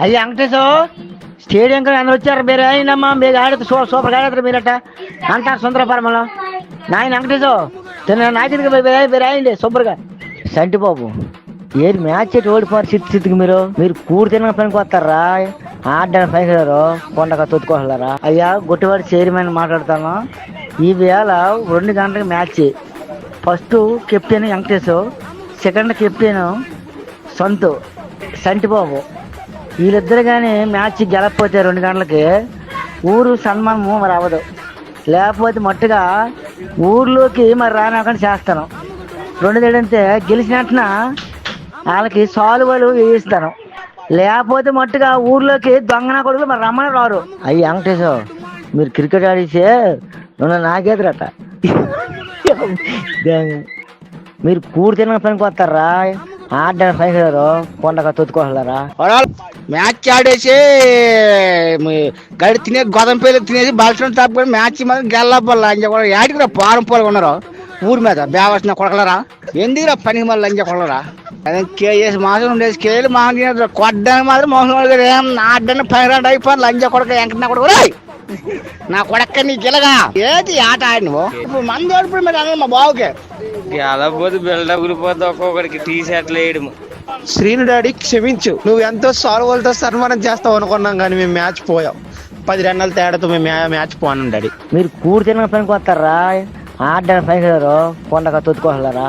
అయ్యి వెంకటేశో స్టేడియం కూడా అందరు వచ్చారు. మీరు అయినమ్మా మీరు ఆడితే సూపర్గా ఆడతారు మీరట అంటారు సుందరపరమలో. నాయన వెంకటేశో నాయకుడికి మీరు అయింది సూపర్గా. సంటి బాబు ఏది మ్యాచ్ ఎట్టి ఓడిపోరు చిత్తుకి మీరు కూడి తినక పనికి వస్తారా ఆడడానికి పైకి కొండగా తొత్తుకోగలరా? అయ్యా గుట్టివాడి చైర్మన్ మాట్లాడతాను. ఈ వేళ 2 గంటలకు match. First captain Venkatesh, second captain Santibabu. వీళ్ళిద్దరు కానీ మ్యాచ్ గెలకపోతే 2 గంటలకి ఊరు సన్మానము మరి అవ్వదు. లేకపోతే మట్టుగా ఊర్లోకి మరి రానివ్వకుండా చేస్తాను. 2 ఏడంటే గెలిచినట్టున వాళ్ళకి సాల్వలు వేయిస్తాను. లేకపోతే మట్టుగా ఊర్లోకి దొంగన కొడుకులు మరి రమ్మని రారు. అయ్యి వెంకటేశ్ మీరు క్రికెట్ ఆడితే నాకేదరట. మీరు కూడి తినక పనికి వస్తారా ఆడడానికి పైకి కొండగా తొత్తుకోగలరా? మ్యాచ్ ఆడేసి గడి తినే గోధుమ పేరు తినేసి బలసిన తప్ప మ్యాచ్ మాత్రం గెల్లబల్ల లంజ కూడా యాడికి పారం పోలు ఉన్నారు ఊరి మీద బేవసిన కొడకలరా. ఎందుకురా పనికి మళ్ళీ లంజ కొడలరా? కేజీ మాసం ఉండేసి కేజీలు మాసం కొట్టడానికి మాత్రం మోసం ఆడడానికి పైన అయిపోయి లంజ కొడక వెంకట కొడుకు నా కొడక్క నీకు ఇలాగా ఏది ఆట ఆడి నువ్వు ఇప్పుడు మంది ఓడిపోయి మీరు అన్న మా బావుకి గెలపోతే బిల్డప్ గురిపోతే ఒక్కొక్కడికి టీ షర్ట్లు వేయడం. శ్రీను డాడీ క్షమించు, నువ్వు ఎంతో సాల్వలతో సన్మానం చేస్తావు అనుకున్నాం కానీ మేము మ్యాచ్ పోయాం. 10 రన్నుల తేడాతో మేము మ్యాచ్ పోను డాడీ. మీరు కూడి తినక పనికి వస్తారా ఆడడానికి పైకి కొండగా తొత్తుకోగలరా?